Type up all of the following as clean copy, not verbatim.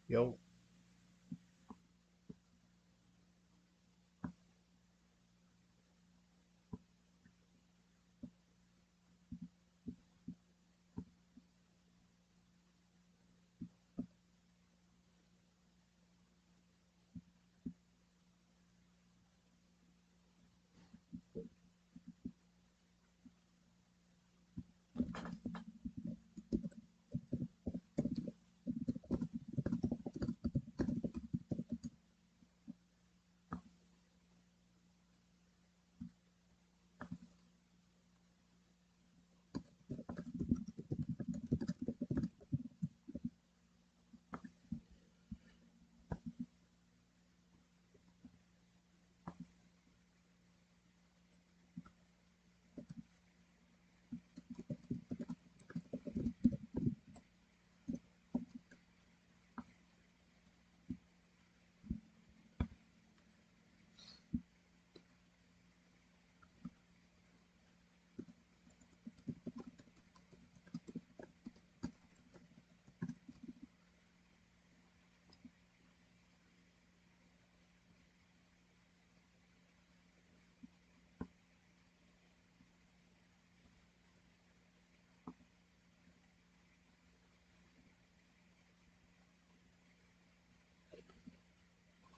Yo.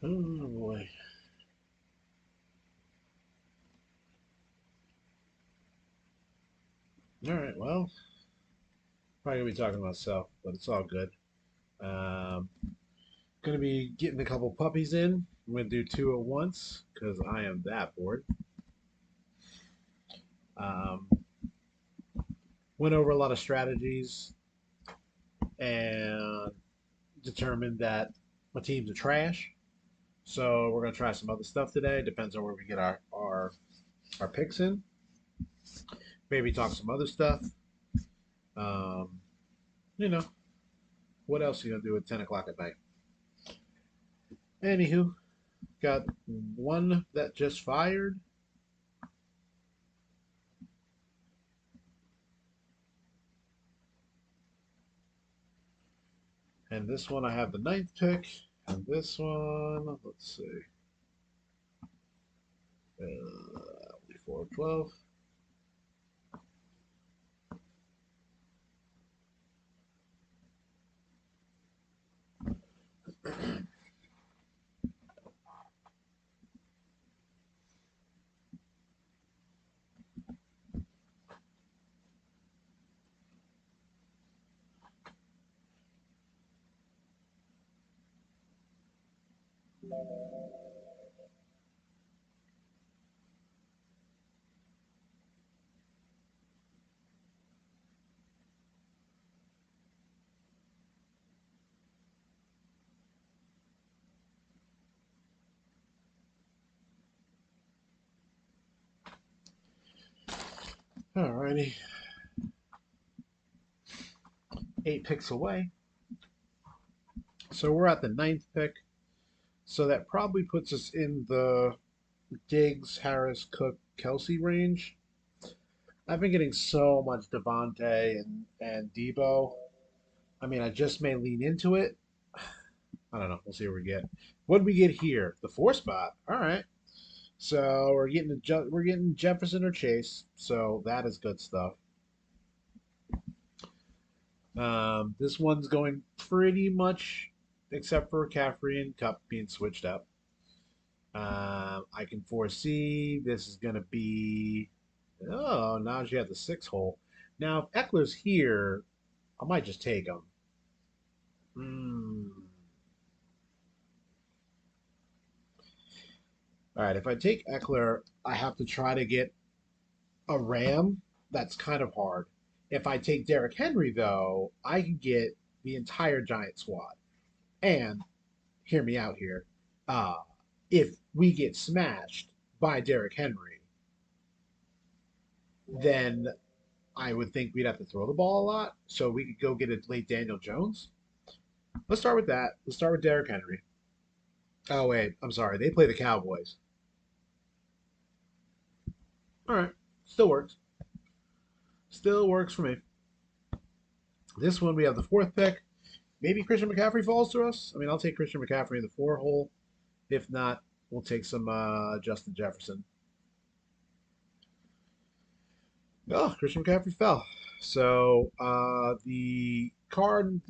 Oh boy. All right. Well, probably gonna be talking to myself, but it's all good. Um, gonna be getting a couple puppies in. I'm gonna do two at once because I am that bored. Um, went over a lot of strategies and determined that my teams are trash. So we're gonna try some other stuff today. Depends on where we get our picks in. Maybe talk some other stuff. Um, you know, what else are you gonna do at 10 o'clock at night? Anywho, got one that just fired. And this one I have the ninth pick. And this one, let's see, 4, 12. Alrighty, 8 picks away. So we're at the ninth pick. So that probably puts us in the Diggs, Harris, Cook, Kelsey range. I've been getting so much Devontae and Debo. I mean, I just may lean into it. I don't know. We'll see what we get. What did we get here? The 4 spot. All right. So we're getting Jefferson or Chase. So that is good stuff. This one's going pretty much, except for Caffrey and Cup being switched up. I can foresee this is going to be. Oh, now she has the 6 hole. Now, if Eckler's here, I might just take him. Hmm. All right, if I take Eckler, I have to try to get a Ram. That's kind of hard. If I take Derrick Henry, though, I can get the entire Giant squad. And hear me out here. Uh, if we get smashed by Derrick Henry, then I would think we'd have to throw the ball a lot. So we could go get a late Daniel Jones. Let's start with that. Let's start with Derrick Henry. Oh wait, I'm sorry. They play the Cowboys. All right, still works. Still works for me. This one we have the fourth pick. Maybe Christian McCaffrey falls to us. I mean, I'll take Christian McCaffrey in the 4 hole. If not, we'll take some Justin Jefferson. Oh, Christian McCaffrey fell. So the Cardinal,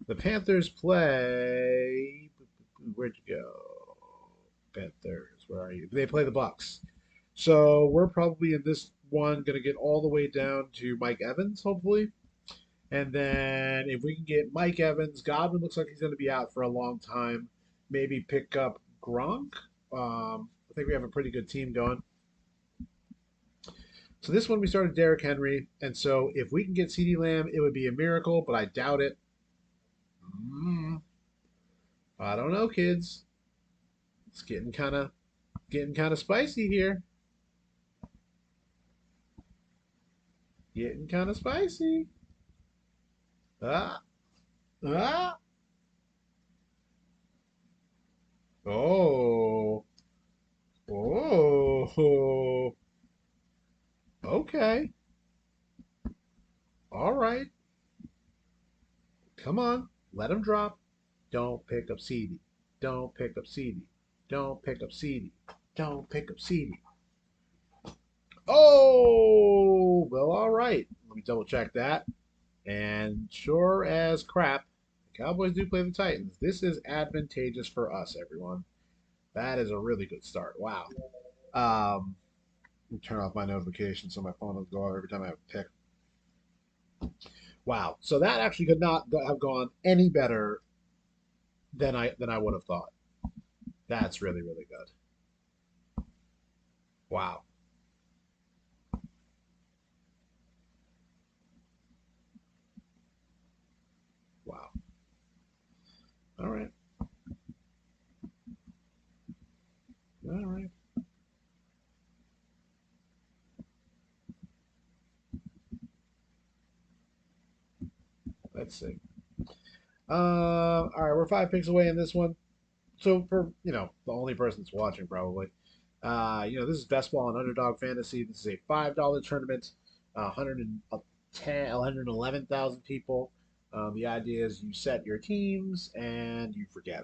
the Panthers play. Where'd you go? Panthers, where are you? They play the Bucks. So we're probably in this one going to get all the way down to Mike Evans, hopefully. And then if we can get Mike Evans, Godwin looks like he's going to be out for a long time. Maybe pick up Gronk. I think we have a pretty good team going. So this one we started Derrick Henry, and so if we can get CeeDee Lamb, it would be a miracle, but I doubt it. Mm, I don't know, kids. It's getting kind of spicy here. Getting kind of spicy. Ah, ah. Oh, oh. Okay. All right. Come on. Let him drop. Don't pick up CD. Don't pick up CD. Don't pick up CD. Don't pick up CD. Oh, well, all right. Let me double check that. And sure as crap, the Cowboys do play the Titans. This is advantageous for us, everyone. That is a really good start. Wow. Let me turn off my notifications so my phone will go off every time I have a pick. Wow. So that actually could not have gone any better than I would have thought. That's really, really good. Wow. Wow. All right. All right. Let's see. All right, we're 5 picks away in this one. So for the only person that's watching probably, this is best ball and underdog fantasy. This is a $5 tournament, 110, 111,000 people. The idea is you set your teams and you forget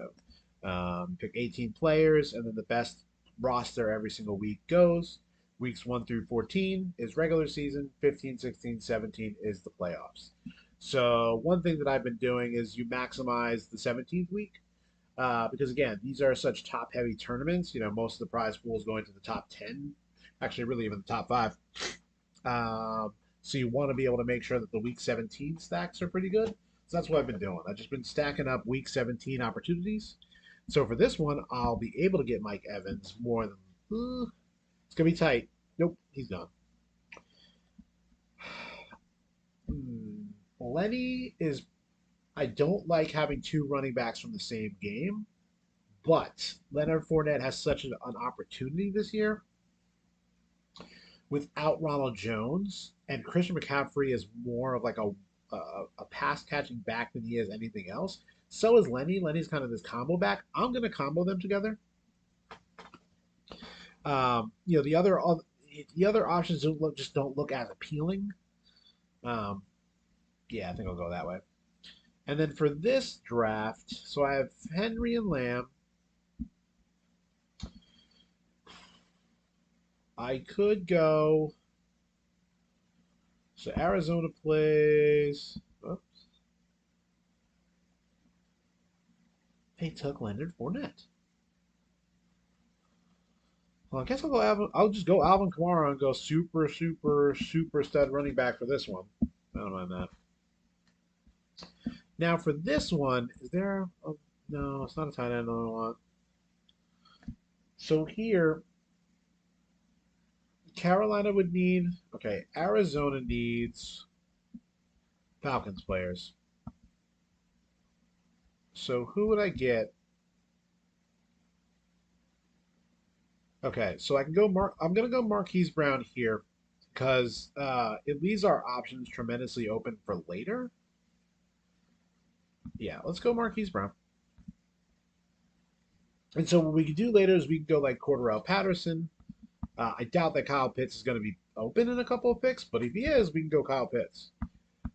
them. Pick 18 players, and then the best roster every single week goes. Weeks 1 through 14 is regular season. 15, 16, 17 is the playoffs. So one thing that I've been doing is you maximize the 17th week because again, these are such top-heavy tournaments. Most of the prize pool is going to the top 10, actually, really even the top 5. So you want to be able to make sure that the Week 17 stacks are pretty good. So that's what I've been doing. I've just been stacking up Week 17 opportunities. So for this one, I'll be able to get Mike Evans more than. It's gonna be tight. Nope, he's gone. Lenny is. I don't like having 2 running backs from the same game. But Leonard Fournette has such an opportunity this year without Ronald Jones, and Christian McCaffrey is more of like a pass catching back than he is anything else. So is Lenny. Lenny's kind of this combo back. I'm going to combo them together. Um, you know the other the other options just don't look as appealing. Um, yeah, I think I'll go that way. And then for this draft, so I have Henry and Lamb. I could go. So Arizona plays. Oops. They took Leonard Fournette. Well, I guess I'll go Alvin. I'll just go Alvin Kamara and go super, super, super stud running back for this one. I don't mind that. Now for this one, is there? No, it's not a tight end. I don't want. So here, Carolina would need. Okay, Arizona needs Falcons players. So who would I get? Okay, so I can go Mark. I'm gonna go Marquise Brown here because it leaves our options tremendously open for later. Yeah, let's go Marquise Brown. And so what we can do later is we can go like Cordarrelle Patterson. I doubt that Kyle Pitts is going to be open in a couple of picks, but if he is, we can go Kyle Pitts.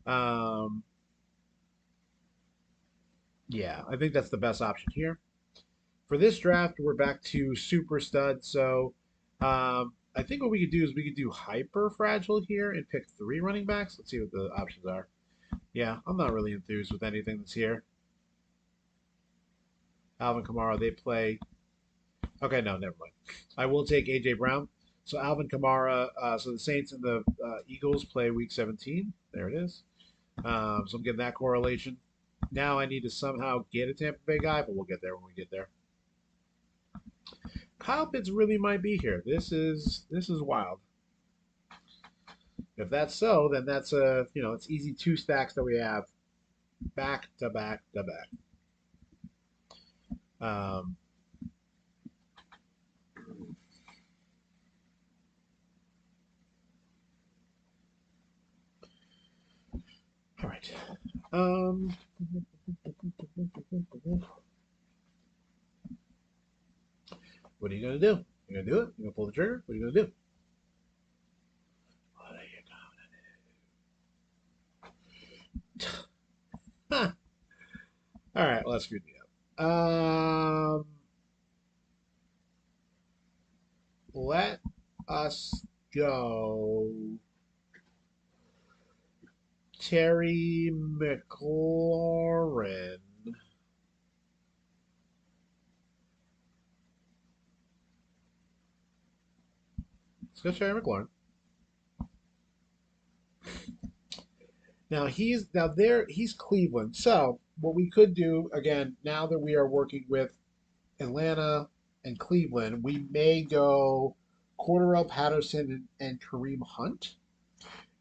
Um, Yeah, I think that's the best option here. For this draft, we're back to super stud. So I think what we could do is we could do hyper fragile here and pick 3 running backs. Let's see what the options are. Yeah, I'm not really enthused with anything that's here. Alvin Kamara, they play. Okay, no, never mind. I will take AJ Brown. So Alvin Kamara. So the Saints and the Eagles play Week 17. There it is. So I'm getting that correlation. Now I need to somehow get a Tampa Bay guy, but we'll get there when we get there. Kyle Pitts really might be here. This is wild. If that's so, then that's it's easy 2 stacks that we have back to back to back. Um, all right. Um, what are you gonna do? You gonna do it? You gonna pull the trigger? What are you gonna do? What are you gonna? All right, let's screw me up. Let us go. Terry McLaurin. Let's go Terry McLaurin. Now he's Cleveland. So what we could do again, now that we are working with Atlanta and Cleveland, we may go Cordarrelle Patterson and Kareem Hunt,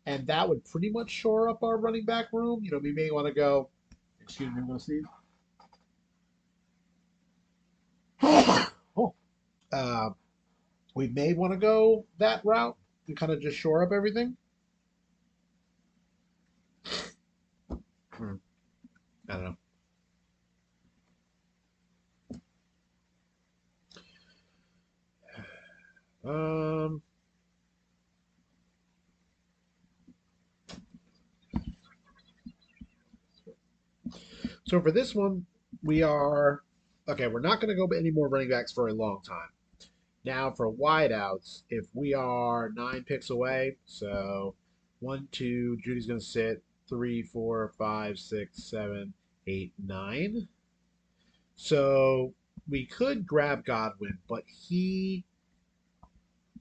and that would pretty much shore up our running back room. We may want to go. Excuse me, I'm going to sneeze. Oh, uh, we may want to go that route to kind of just shore up everything. Hmm, I don't know. So for this one, we are okay. We're not going to go any more running backs for a long time. Now for wideouts, if we are 9 picks away, so 1, 2, Judy's going to sit 3, 4, 5, 6, 7, 8, 9. So we could grab Godwin, but he.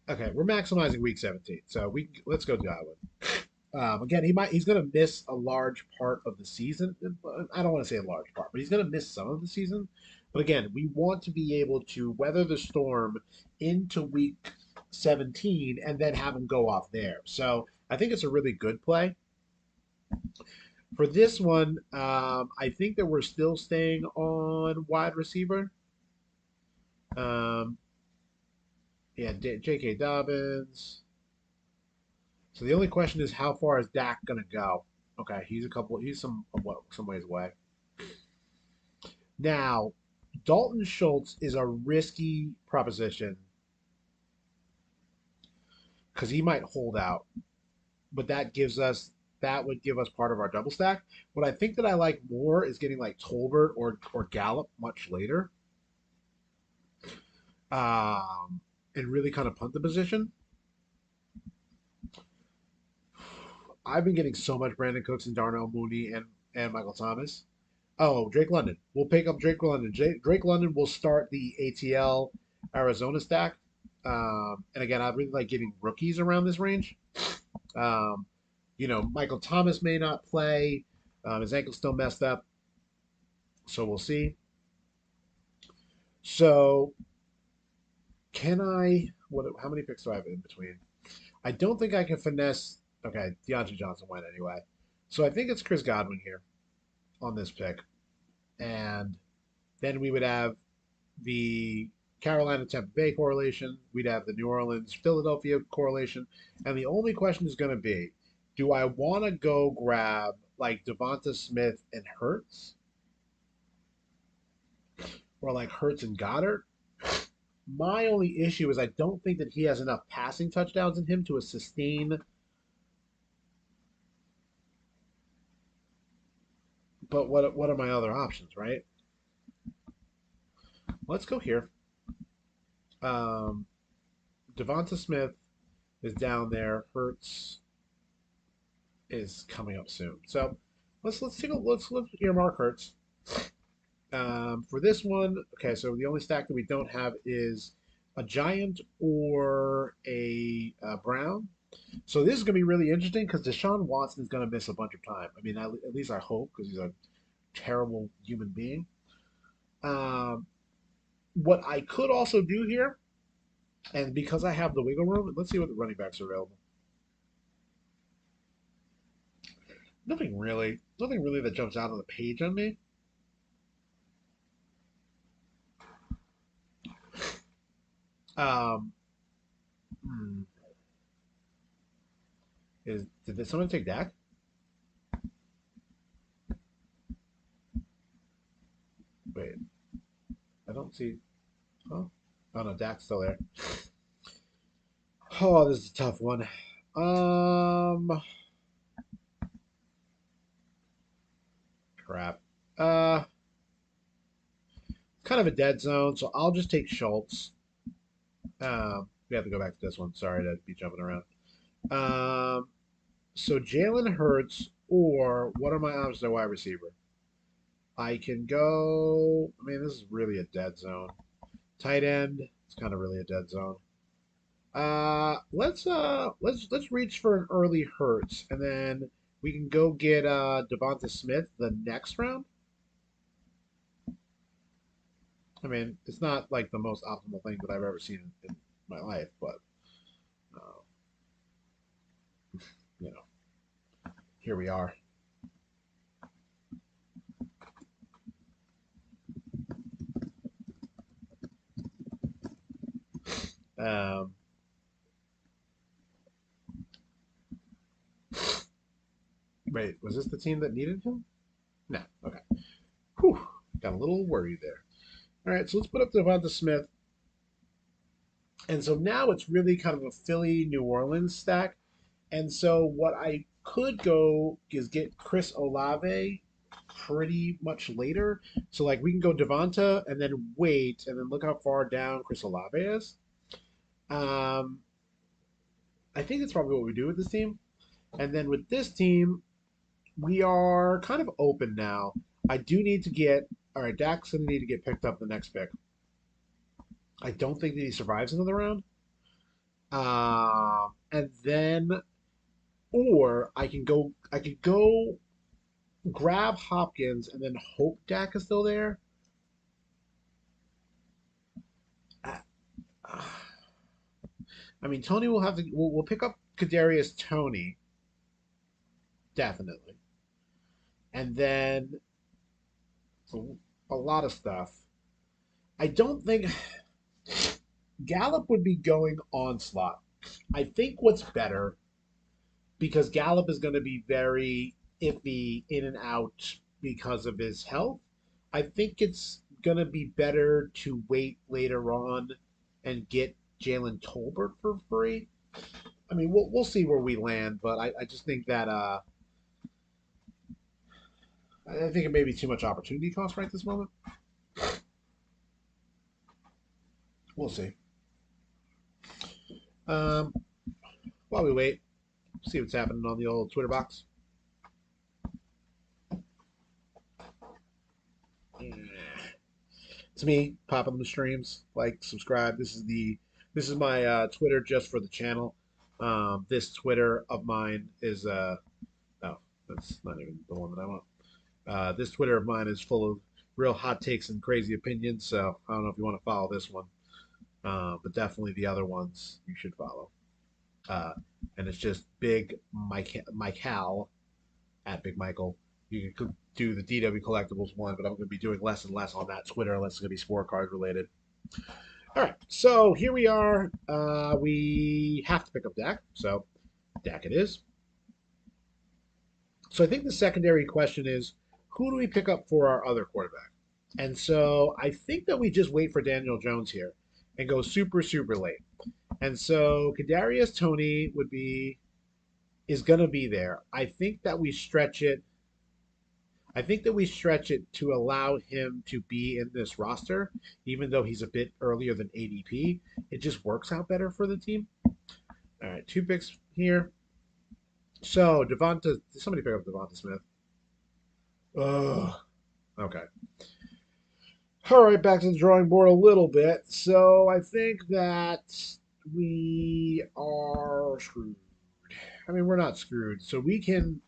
Okay, we're maximizing week 17, so let's go Godwin. Again, he's going to miss a large part of the season. I don't want to say a large part, but he's going to miss some of the season. But again, we want to be able to weather the storm into week 17 and then have him go off there. So I think it's a really good play. For this one, I think that we're still staying on wide receiver. Um, yeah, J.K. Dobbins. So the only question is, how far is Dak gonna go? Okay, he's some ways away. Now, Dalton Schultz is a risky proposition because he might hold out, but that would give us part of our double stack. What I think that I like more is getting like Tolbert or Gallup much later, and really kind of punt the position. I've been getting so much Brandon Cooks and Darnell Mooney and Michael Thomas. Oh, Drake London. We'll pick up Drake London. Drake London will start the ATL Arizona stack. And again, I really like getting rookies around this range. Um, Michael Thomas may not play. His ankle's still messed up. So we'll see. So can I how many picks do I have in between? I don't think I can finesse okay, Deontay Johnson went anyway. So I think it's Chris Godwin here on this pick. And then we would have the Carolina Tampa Bay correlation. We'd have the New Orleans Philadelphia correlation. And the only question is going to be, do I want to go grab like Devonta Smith and Hurts? Or like Hurts and Goddard? My only issue is I don't think that he has enough passing touchdowns in him to sustain But what are my other options, right? Let's go here. Um, Devonta Smith is down there. Hurts is coming up soon. So let's take a let's earmark Hurts. For this one, okay, so the only stack that we don't have is a Giant or a Brown. So this is going to be really interesting because Deshaun Watson is going to miss a bunch of time. I mean, at least I hope because he's a terrible human being. Um, what I could also do here, and because I have the wiggle room, let's see what the running backs are available. Nothing really that jumps out on the page on me. Um, hmm, did someone take Dak? Wait, I don't see. Oh, oh no, Dak's still there. Oh, this is a tough one. Crap. Uh, kind of a dead zone, so I'll just take Schultz. We have to go back to this one. Sorry to be jumping around. Um, so Jalen Hurts or what are my options at wide receiver? I can go. I mean, this is really a dead zone. Tight end. It's kind of really a dead zone. Let's reach for an early Hurts, and then we can go get Devonta Smith the next round. I mean, it's not like the most optimal thing that I've ever seen in my life, but uh, you know, here we are. Um, Wait, was this the team that needed him? No. Okay. Whew, got a little worried there. All right, so let's put up Devonta Smith. And so now it's really kind of a Philly New Orleans stack. And so what I could go is get Chris Olave pretty much later. So like we can go Devonta and then wait and then look how far down Chris Olave is. Um, I think that's probably what we do with this team. And then with this team, we are kind of open now. I do need to get all right. Dak's gonna need to get picked up the next pick. I don't think that he survives another round. And then, or I can go. I could go grab Hopkins and then hope Dak is still there. I, I mean, Tony will have to. We'll pick up Kadarius Tony definitely, and then a lot of stuff. I don't think Gallup would be going onslaught. I think what's better because Gallup is going to be very iffy in and out because of his health. I think it's going to be better to wait later on and get Jalen Tolbert for free. I mean, we'll see where we land, but I just think that I think it may be too much opportunity cost right this moment. We'll see. Um, while we wait, see what's happening on the old Twitter box. It's me popping the streams. Like, subscribe. This is my Twitter just for the channel. This Twitter of mine is no, that's not even the one that I want. This Twitter of mine is full of real hot takes and crazy opinions. So I don't know if you want to follow this one, but definitely the other ones you should follow. Uh, and it's just Big Mike Hal at Big Michael. You could do the DW Collectables one, but I'm going to be doing less and less on that Twitter unless it's going to be scorecard related. All right, so here we are. We have to pick up Dak, so Dak it is. So I think the secondary question is, who do we pick up for our other quarterback? And so I think that we just wait for Daniel Jones here and go super, super late. And so Kadarius Tony is going to be there. I think that we stretch it. I think that we stretch it to allow him to be in this roster, even though he's a bit earlier than ADP. It just works out better for the team. All right, 2 picks here. So Devonta, somebody pick up Devonta Smith. Ugh. Okay. All right, back to the drawing board a little bit. So I think that we are screwed. I mean, we're not screwed. So we can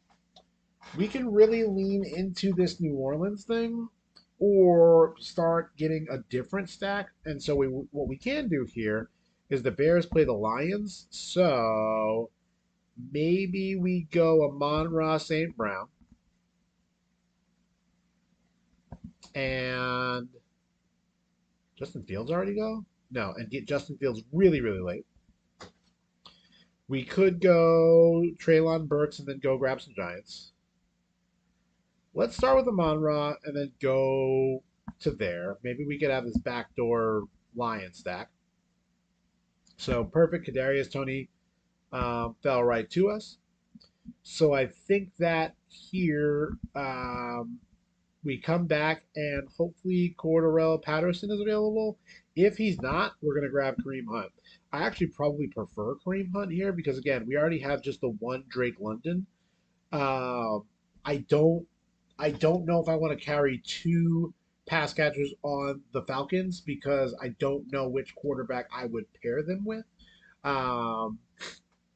really lean into this New Orleans thing, or start getting a different stack. And so what we can do here is the Bears play the Lions. So maybe we go Amon-Ra St. Brown and Justin Fields already go? No, and get Justin Fields really, really late. We could go Traylon Burks and then go grab some Giants. Let's start with Amon-Ra and then go to there. Maybe we could have this backdoor Lion stack. So perfect. Kadarius Tony fell right to us. So I think that here we come back and hopefully Cordarrelle Patterson is available. If he's not, we're going to grab Kareem Hunt. I actually probably prefer Kareem Hunt here because, again, we already have just the one Drake London. Um, I don't I don't know if I want to carry two pass catchers on the Falcons because I don't know which quarterback I would pair them with. Um,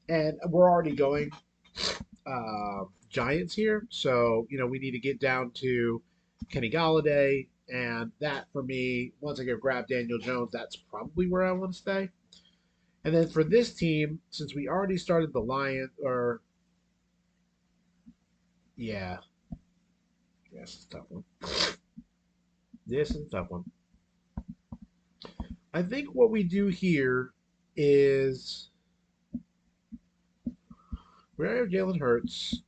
and we're already going Giants here, so we need to get down to Kenny Galladay, and that for me, once I get grab Daniel Jones, that's probably where I want to stay. And then for this team, since we already started the Lions, or yeah, yes, it's a tough one. This is a tough one. I think what we do here is we have Jalen Hurts.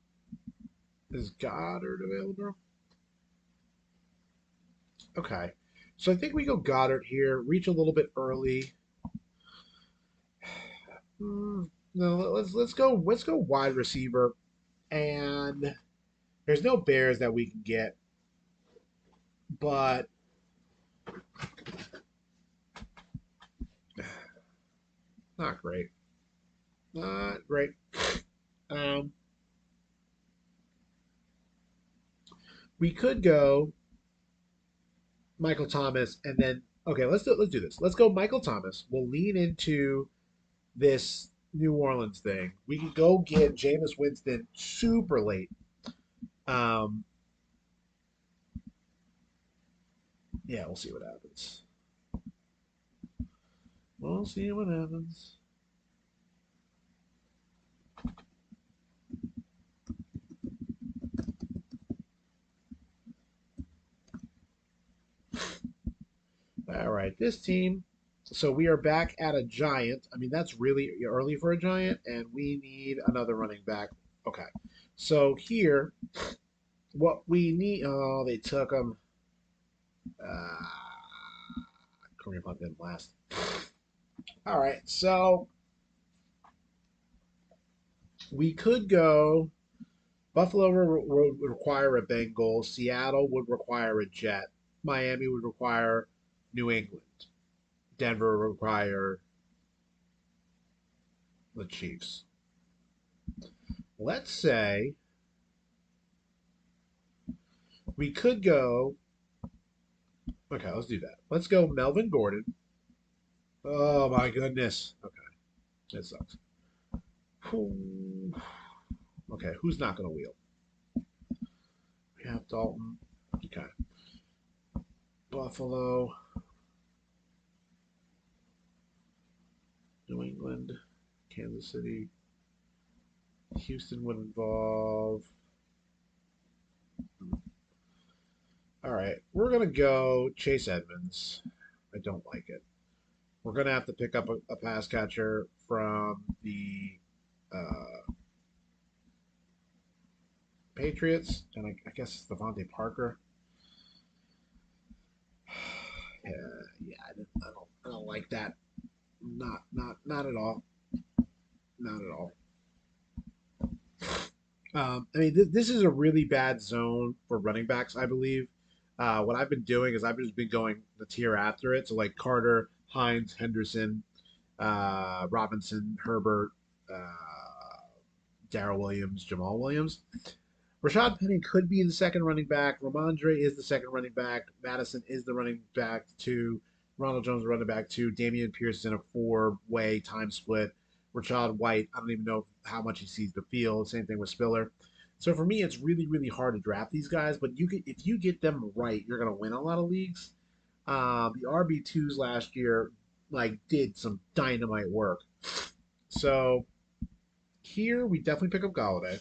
Is Goddard available? Okay. So I think we go Goddard here, reach a little bit early. No, let's go wide receiver. And there's no Bears that we can get, but not great. Not great. Um, we could go Michael Thomas and then okay, let's do this. Let's go Michael Thomas. We'll lean into this New Orleans thing. We could go get Jameis Winston super late. Um, yeah, we'll see what happens. We'll see what happens. All right, this team. So we are back at a giant. I mean, that's really early for a giant, and we need another running back. Okay. So here, what we need. Oh, they took him. Kareem Hunt didn't last. All right. So we could go. Buffalo would require a Bengal. Seattle would require a Jet. Miami would require New England. Denver would require the Chiefs. Let's say we could go. Okay, let's do that. Let's go Melvin Gordon. Oh my goodness. Okay, that sucks. Okay, who's not going to wheel? We have Dalton. Okay. Buffalo. New England. Kansas City. Houston would involve. All right, we're going to go Chase Edmonds. I don't like it. We're going to have to pick up a pass catcher from the Patriots, and I guess it's Devontae Parker. Yeah, I don't like that. Not at all. Not at all. I mean, this is a really bad zone for running backs, I believe. What I've been doing is I've just been going the tier after it. So, like Carter, Hines, Henderson, Robinson, Herbert, Darrell Williams, Jamal Williams. Rashad Penny could be the second running back. Ramondre is the second running back. Madison is the running back two. Ronald Jones running back two. Damian Pierce in a four-way time split. Rashad White, I don't even know how much he sees the field. Same thing with Spiller. So for me, it's really, really hard to draft these guys. But if you get them right, you're going to win a lot of leagues. The RB2s last year did some dynamite work. So here we definitely pick up Galladay.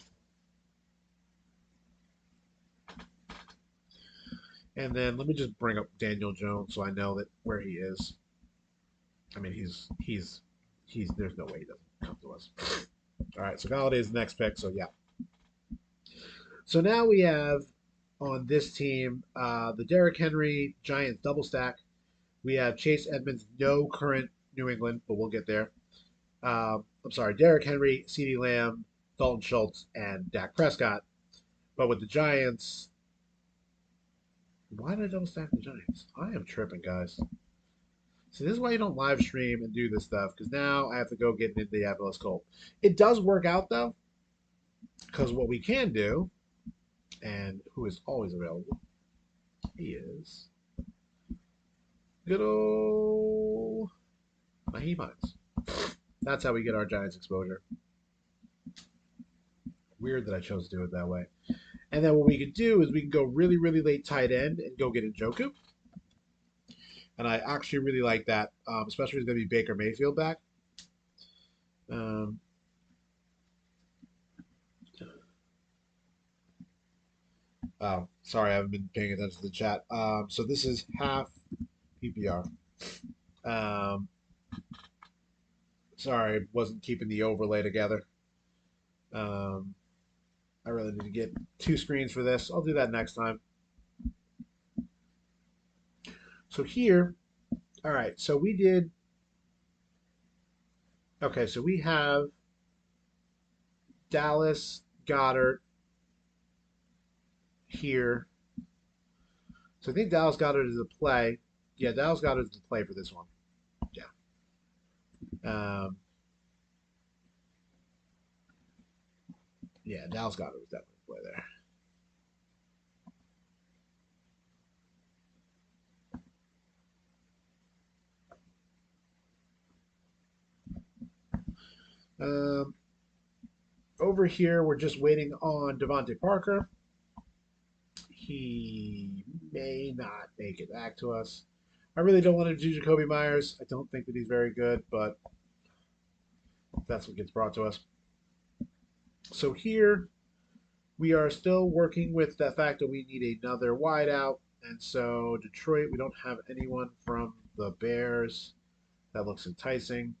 And then let me just bring up Daniel Jones so I know that where he is. I mean, he's. There's no way he doesn't come to us. All right, so Galladay is the next pick. So yeah. So now we have on this team the Derrick Henry Giants double stack. We have Chase Edmonds, no current New England, but we'll get there. I'm sorry, Derrick Henry, CeeDee Lamb, Dalton Schultz, and Dak Prescott. But with the Giants, why did I double stack the Giants? I am tripping, guys. See, this is why you don't live stream and do this stuff, because now I have to go get into the MLS Colt. It does work out, though, because what we can do, and who is always available, he is good old Naheem Hines. That's how we get our Giants exposure. Weird that I chose to do it that way. And then what we could do is we can go really, really late tight end and go get Njoku. And I actually really like that, especially if it's going to be Baker Mayfield back. Um, oh, sorry, I haven't been paying attention to the chat. So this is half PPR. Um, sorry, wasn't keeping the overlay together. Um, I really need to get two screens for this. I'll do that next time. So here, all right, so we did. Okay, so we have Dallas, Goddard here. So I think Dallas Goddard is a play. Yeah, Dallas Goddard is the play for this one. Yeah. Um, yeah, Dallas Goddard was definitely a play there. Over here, we're just waiting on Devontae Parker. He may not make it back to us. I really don't want to do Jacoby Myers. I don't think that he's very good, but that's what gets brought to us. So here, we are still working with the fact that we need another wideout. And so Detroit, we don't have anyone from the Bears. That looks enticing.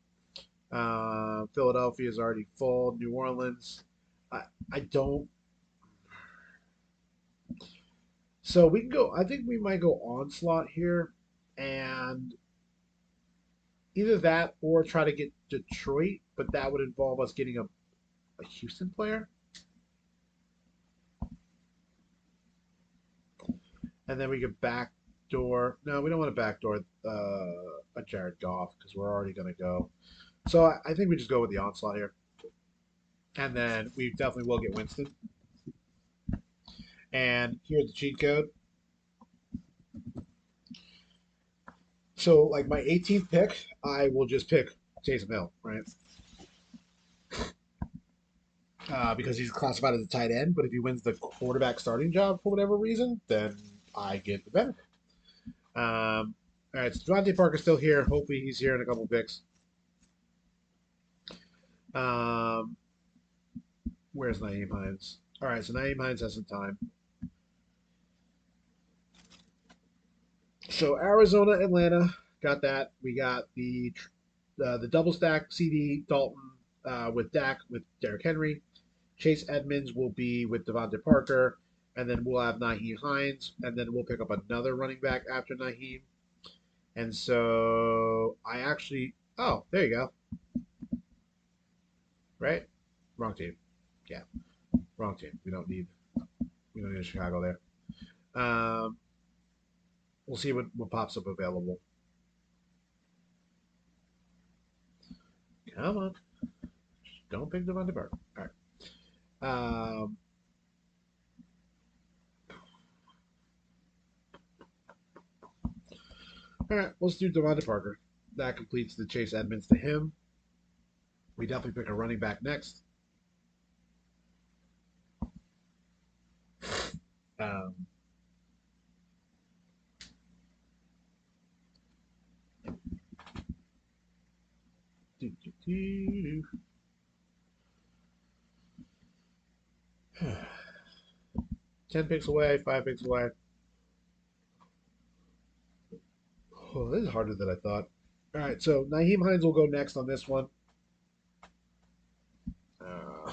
Philadelphia is already full. New Orleans, I, I don't. So we can go. I think we might go onslaught here, and either that or try to get Detroit, but that would involve us getting a Houston player, and then we could backdoor. No, we don't want to backdoor a Jared Goff because we're already going to go. So I think we just go with the onslaught here, and then we definitely will get Winston. And here's the cheat code. So, like my 18th pick, I will just pick Taysom Hill, right? Because he's classified as a tight end. But if he wins the quarterback starting job for whatever reason, then I get the benefit. All right, so Devontae Parker's still here. Hopefully, he's here in a couple picks. Um, where's Naeem Hines? All right, so Naeem Hines has some time. So Arizona, Atlanta, got that. We got the double stack CD Dalton with Dak with Derrick Henry. Chase Edmonds will be with Devontae Parker, and then we'll have Naheem Hines, and then we'll pick up another running back after Naheem. And so I actually, oh, there you go. Right? Wrong team. Yeah. Wrong team. We don't need a Chicago there. We'll see what pops up available. Come on. Don't pick Devontae Parker. All right. All right. Let's do Devontae Parker. That completes the Chase Edmonds to him. We definitely pick a running back next. Um, do, do, do, do. 10 picks away, 5 picks away. Oh, this is harder than I thought. All right, so Naheem Hines will go next on this one. Uh,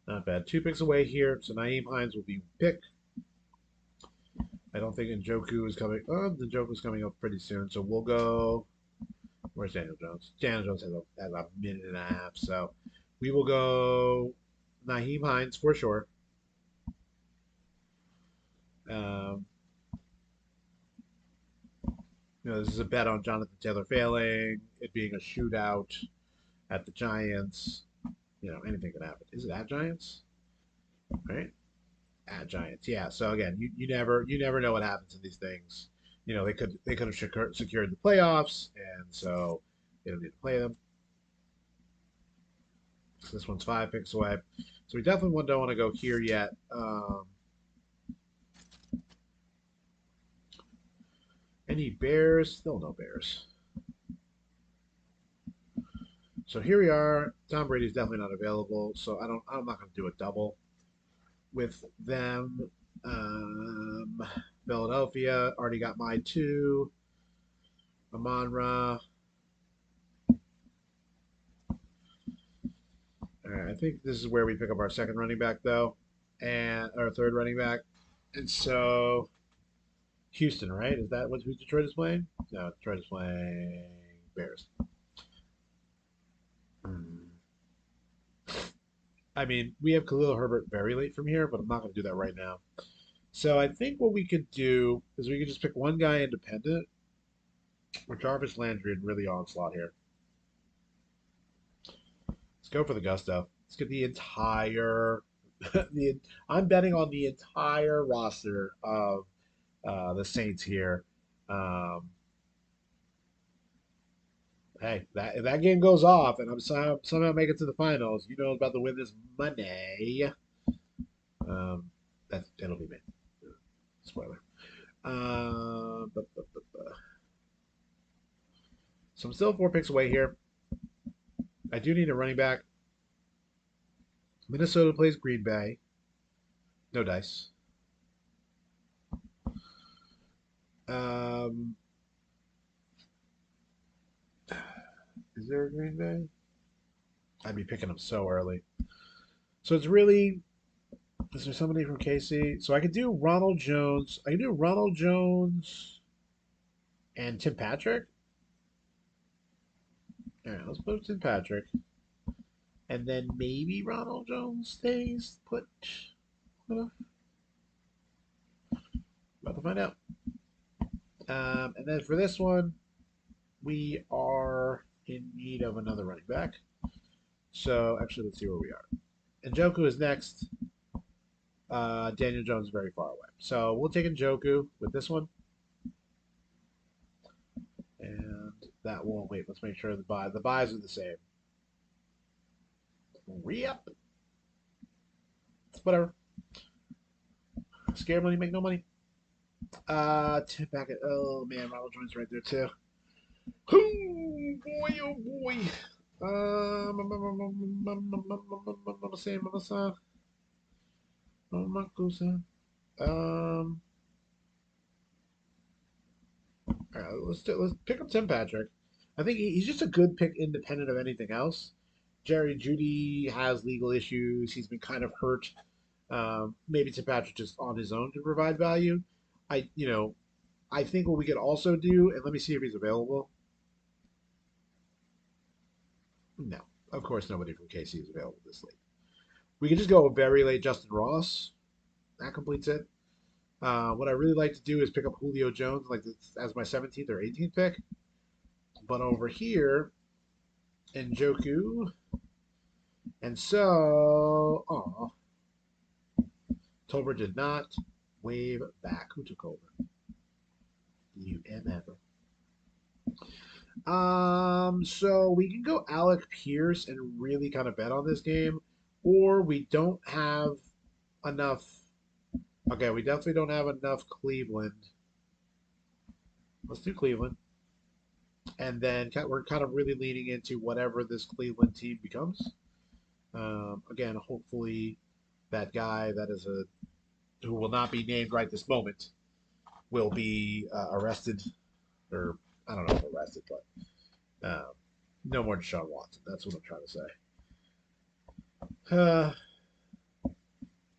Not bad. 2 picks away here, so Naeem Hines will be picked. I don't think Njoku is coming. Oh, Njoku's coming up pretty soon, so we'll go. Where's Daniel Jones? Daniel Jones has a minute and a half, so we will go Naheem Hines for sure. Um, this is a bet on Jonathan Taylor failing, it being a shootout at the Giants. Anything can happen. Is it at Giants? Right? At Giants. Yeah. So again, you never know what happens in these things. They could have secured the playoffs, and so they don't need to play them. So this one's 5 picks away. So we definitely don't want to go here yet. Any Bears? Still no Bears. So here we are. Tom Brady's definitely not available, so I'm not going to do a double with them. Philadelphia already got my two. Amon Ra. I think this is where we pick up our second running back, though, and our third running back. And so, Houston, right? Is that what who Detroit is playing? No, Detroit is playing Bears. Hmm. I mean, we have Khalil Herbert very late from here, but I'm not going to do that right now. So I think what we could do is we could just pick one guy independent, or Jarvis Landry, and really onslaught here. Let's go for the gusto. Let's get the entire. I'm betting on the entire roster of the Saints here. Um, hey, if that game goes off and I'm somehow make it to the finals, I'm about to win this money. Um, it'll be me. Spoiler. Uh, bu- bu- bu- bu- so I'm still 4 picks away here. I do need a running back. Minnesota plays Green Bay. No dice. Um, is there a Green Bay? I'd be picking them so early. So it's really. Is there somebody from KC? So I could do Ronald Jones. I can do Ronald Jones and Tim Patrick. All right, let's put Tim Patrick. And then maybe Ronald Jones stays put. About to find out. And then for this one, we are in need of another running back. So actually, let's see where we are. Njoku is next. Daniel Jones is very far away. So we'll take Njoku with this one. And that won't wait. Let's make sure the buys are the same. Re-up. Whatever. Scare money, make no money. Tip back at oh man, Ronald Jones right there too. Oh boy, oh boy. Um, all right, let's pick up Tim Patrick. I think he's just a good pick, independent of anything else. Jerry Judy has legal issues. He's been kind of hurt. Maybe Tim Patrick just on his own to provide value. I think what we could also do, and let me see if he's available. No, of course nobody from KC is available this late. We could just go a very late Justin Ross. That completes it. What I really like to do is pick up Julio Jones like this, as my 17th or 18th pick. But over here, Njoku. And so, Tolbert did not wave back. Who took over? UMF. So we can go Alec Pierce and really kind of bet on this game, or we don't have enough. Okay, we definitely don't have enough Cleveland. Let's do Cleveland, and then we're kind of really leaning into whatever this Cleveland team becomes. Again, hopefully, that guy that is who will not be named right this moment will be arrested, or I don't know if arrested, but no more Deshaun Watson. That's what I'm trying to say.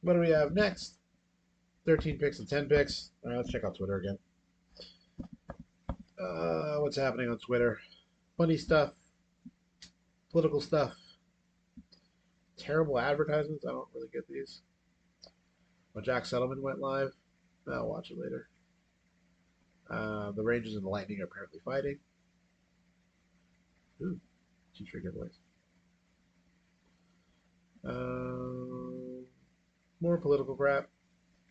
What do we have next? 13 picks and 10 picks. All right, let's check out Twitter again. What's happening on Twitter? Funny stuff, political stuff, terrible advertisements. I don't really get these. Well, Jack Settleman went live. I'll watch it later. The Rangers and the Lightning are apparently fighting. Ooh, t-shirt giveaways. More political crap.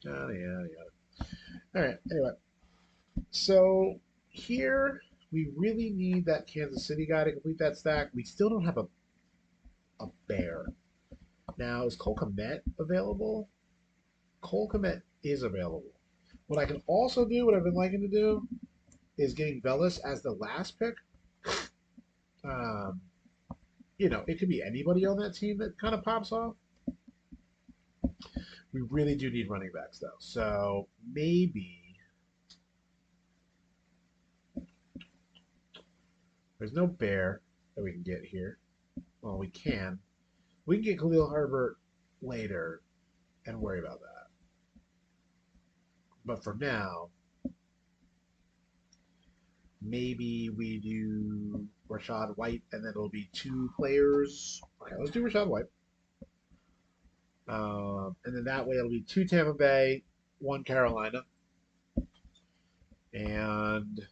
Yada, yada, yada. All right, anyway. So here we really need that Kansas City guy to complete that stack. We still don't have a bear. Now, is Cole Kmet available? Cole Kmet is available. What I can also do, what I've been liking to do, is getting Bellis as the last pick. It could be anybody on that team that kind of pops off. We really do need running backs, though. So maybe there's no bear that we can get here. Well, we can. We can get Khalil Herbert later and worry about that. But for now, maybe we do Rashad White, and then it'll be two players. Okay, let's do Rashad White. And then that way it'll be two Tampa Bay, one Carolina. And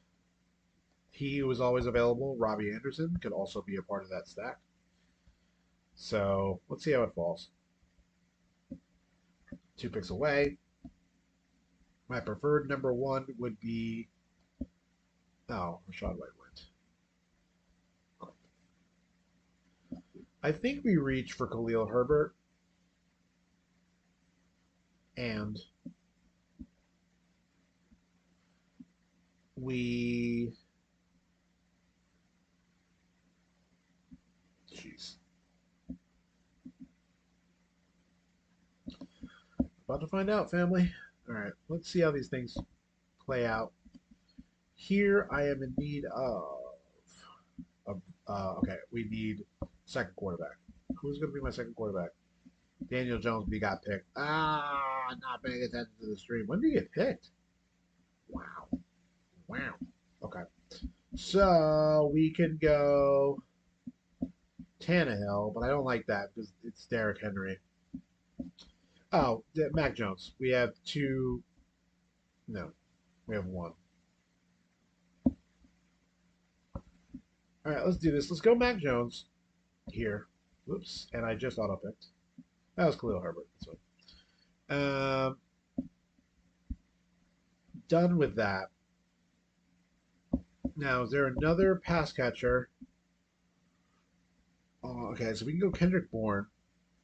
he was always available. Robbie Anderson could also be a part of that stack. So let's see how it falls. 2 picks away. My preferred number 1 would be. Oh, Rashad White went. I think we reach for Khalil Herbert. And we. Jeez. About to find out, family. All right, let's see how these things play out. Here, I am in need of. Okay, we need second quarterback. Who's going to be my second quarterback? Daniel Jones, we got picked. Not paying attention to the stream. When did he get picked? Wow. Okay. So we can go Tannehill, but I don't like that because it's Derrick Henry. Oh, Mac Jones. We have 2. No, we have 1. All right, let's do this. Let's go Mac Jones here. Whoops, and I just auto-picked. That was Khalil Herbert. This one. Done with that. Now, is there another pass catcher? Oh, okay, so we can go Kendrick Bourne.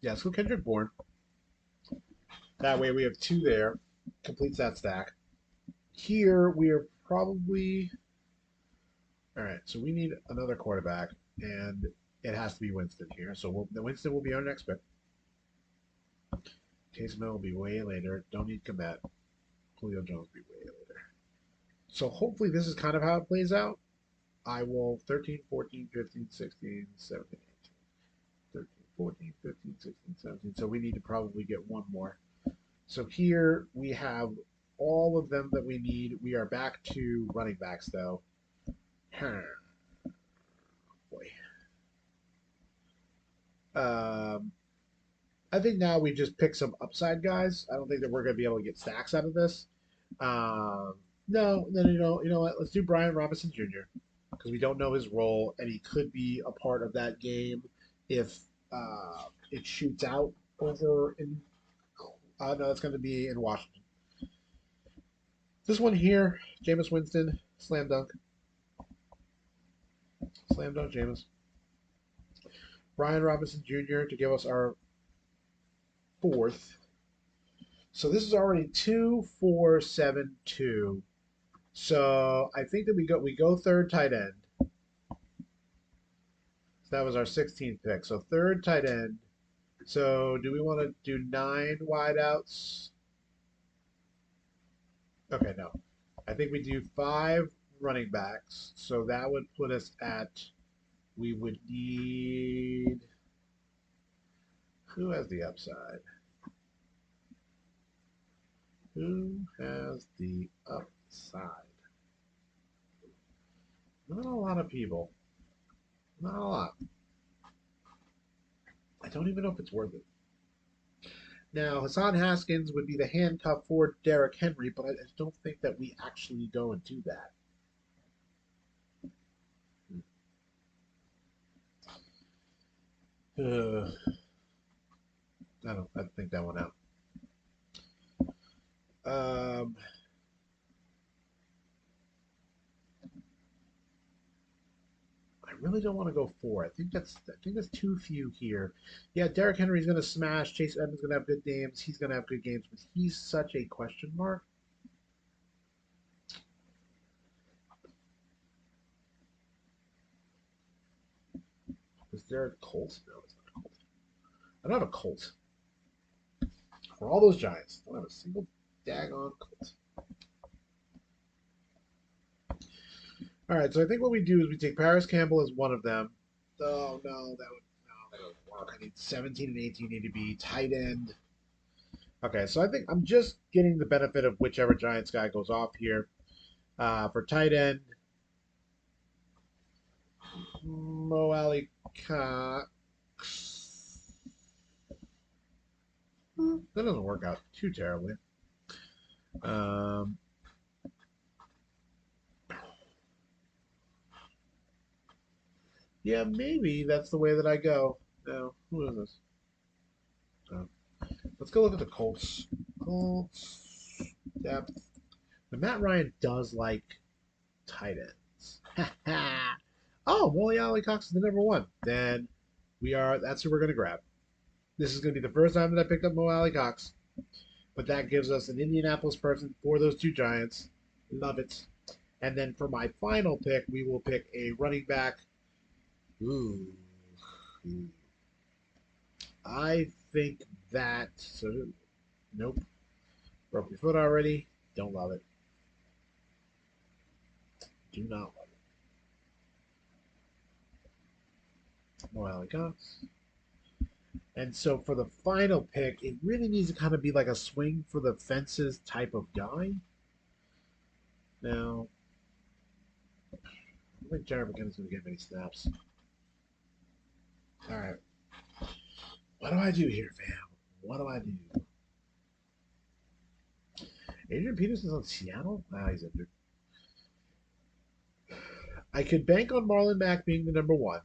Yeah, let's go Kendrick Bourne. That way we have 2 there. Completes that stack. Here, we are probably... All right, so we need another quarterback, and it has to be Winston here. So Winston will be our next pick. Taysom Hill will be way later. Don't need Komet. Julio Jones will be way later. So hopefully this is kind of how it plays out. I will 13, 14, 15, 16, 17, 18. 14, 15, 16, 17. So we need to probably get one more. So here we have all of them that we need. We are back to running backs, though. Boy. I think now we just pick some upside guys. I don't think that we're going to be able to get stacks out of this. No, then you know what? Let's do Brian Robinson Jr. because we don't know his role, and he could be a part of that game if it shoots out over in. No, it's going to be in Washington. This one here, Jameis Winston, slam dunk, slam dunk, Jameis. Brian Robinson Jr. to give us our fourth. So this is already 2, 4, 7, 2. So I think that we go third tight end. So that was our 16th pick. So third tight end. So do we want to do 9 wideouts? Okay, no. I think we do 5 running backs. So that would put us at, we would need, who has the upside? Who has the upside? Not a lot of people. Not a lot. I don't even know if it's worth it. Now, Hassan Haskins would be the handcuff for Derrick Henry, but I don't think that we actually go and do that. I think that one out. I really don't want to go 4. I think that's too few here. Yeah, Derrick Henry's going to smash. Chase Edmonds going to have good games. He's going to have good games, but he's such a question mark. Is there a Colt? No, it's not a Colt. I don't have a Colt. For all those Giants, I don't have a single daggone Colt. All right, so I think what we do is we take Paris Campbell as one of them. Oh no, that would work. I need 17 and 18 need to be tight end. Okay, so I think I'm just getting the benefit of whichever Giants guy goes off here. For tight end, Mo Alley Cox. That doesn't work out too terribly. Yeah, maybe that's the way that I go. Now, who is this? Oh. Let's go look at the Colts. Colts depth. But Matt Ryan does like tight ends. Oh, Wally Alley Cox is the number 1. Then that's who we're gonna grab. This is gonna be the first time that I picked up Mo Alley Cox. But that gives us an Indianapolis person for those 2 Giants. Love it. And then for my final pick, we will pick a running back. Ooh. I think that. So, nope. Broke your foot already. Don't love it. Do not love it. More Alley Cox. And so for the final pick, it really needs to kind of be like a swing for the fences type of guy. Now, I don't think Jared McKinnon's going to get many snaps. All right. What do I do here, fam? What do I do? Adrian Peterson's on Seattle? Ah, he's injured. I could bank on Marlon Mack being the number 1.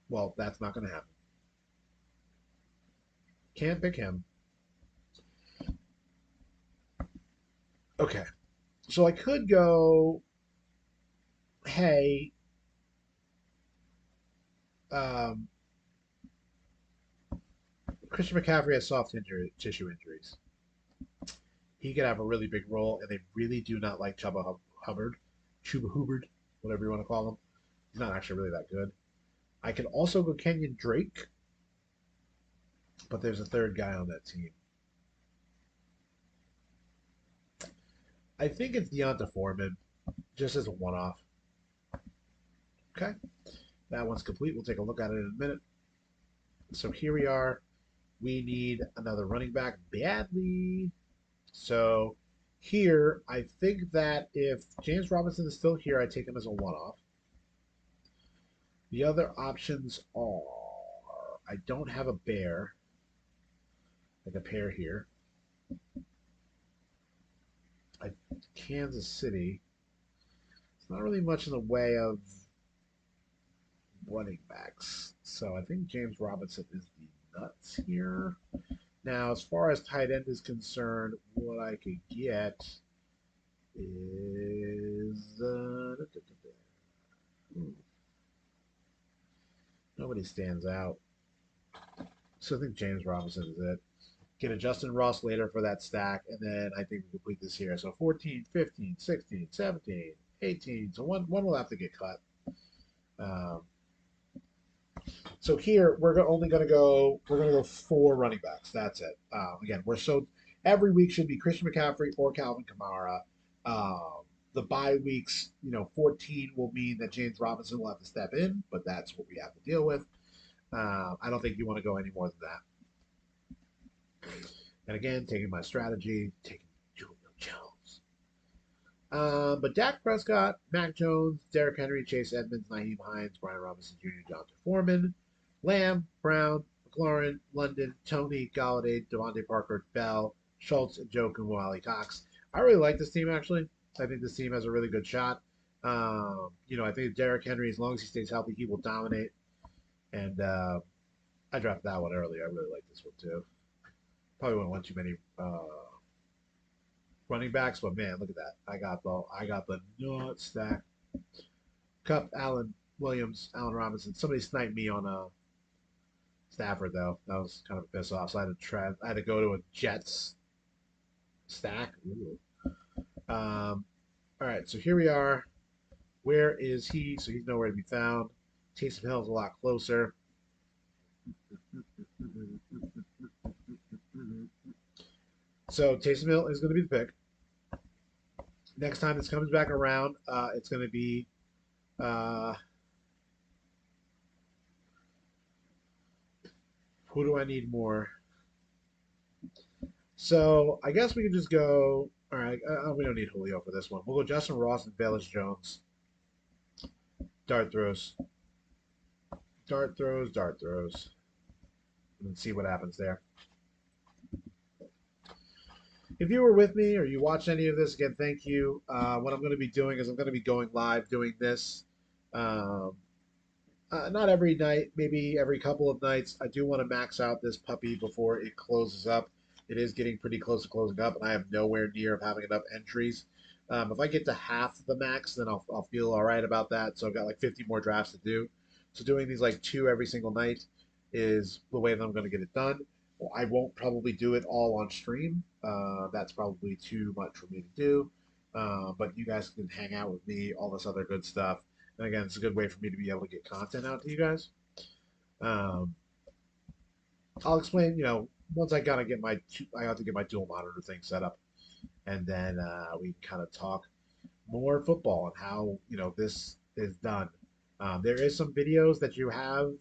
Well, that's not going to happen. Can't pick him. Okay. So I could go, hey, Christian McCaffrey has soft tissue injuries. He could have a really big role, and they really do not like Chuba Hubbard, whatever you want to call him. He's not actually really that good. I could also go Kenyon Drake, but there's a third guy on that team. I think it's Deonta Foreman, just as a one-off. Okay, that one's complete. We'll take a look at it in a minute. So here we are. We need another running back badly. So here, I think that if James Robinson is still here, I take him as a one-off. The other options are I don't have a bear, like a pair here. Kansas City. It's not really much in the way of running backs. So I think James Robinson is the nuts here. Now, as far as tight end is concerned, what I could get is nobody stands out. So I think James Robinson is it. Get a Justin Ross later for that stack, and then I think we complete this here. So 14, 15, 16, 17, 18. So one will have to get cut. Um, so here only going to go. We're going to go 4 running backs. That's it. Again, every week should be Christian McCaffrey or Calvin Kamara. The bye weeks, 14 will mean that James Robinson will have to step in, but that's what we have to deal with. I don't think you want to go any more than that. And again, taking my strategy, taking Julio Jones. But Dak Prescott, Mac Jones, Derrick Henry, Chase Edmonds, Naheem Hines, Brian Robinson Jr., Jonathan Foreman, Lamb, Brown, McLaurin, London, Tony, Galladay, Devontae Parker, Bell, Schultz, and Joe Wally Cox. I really like this team, actually. I think this team has a really good shot. I think Derrick Henry, as long as he stays healthy, he will dominate. And I drafted that one earlier. I really like this one, too. Probably wouldn't want too many running backs, but man, look at that. I got the nut stack. Cup, Allen, Williams, Allen Robinson. Somebody sniped me on Stafford though. That was kind of a piss off. So I had to go to a Jets stack. Ooh. All right, so here we are. Where is he? So he's nowhere to be found. Taysom Hill's a lot closer. So Taysom Hill is going to be the pick. Next time this comes back around, it's going to be who do I need more? So I guess we can just go. All right, we don't need Julio for this one. We'll go Justin Ross and Velus Jones. Dart throws. Dart throws, dart throws. And see what happens there. If you were with me or you watched any of this, again, thank you. What I'm going to be doing is I'm going to be going live doing this. Not every night, maybe every couple of nights. I do want to max out this puppy before it closes up. It is getting pretty close to closing up, and I have nowhere near of having enough entries. If I get to half the max, then I'll feel all right about that. So I've got like 50 more drafts to do. So doing these like 2 every single night is the way that I'm going to get it done. Well, I won't probably do it all on stream. That's probably too much for me to do. But you guys can hang out with me, all this other good stuff. And again, it's a good way for me to be able to get content out to you guys. Um, I'll explain, once I gotta get I have to get my dual monitor thing set up, and then we can kind of talk more football and how this is done. There is some videos that you have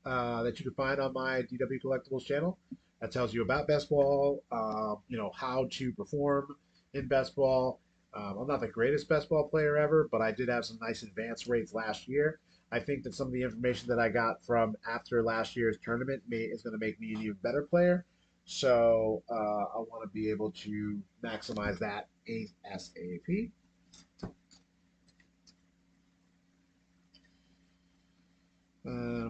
that you can find on my DWCollectables channel that tells you about best ball, how to perform in best ball. I'm not the greatest best ball player ever, but I did have some nice advance rates last year. I think that some of the information that I got from after last year's tournament is going to make me an even better player. So I want to be able to maximize that ASAP. Uh,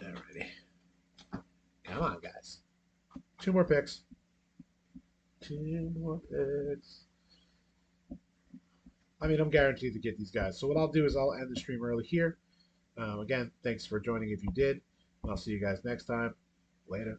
Alrighty. Come on, guys. 2 more picks. 2 more picks. I mean, I'm guaranteed to get these guys. So what I'll do is I'll end the stream early here. Again, thanks for joining if you did. And I'll see you guys next time. Later.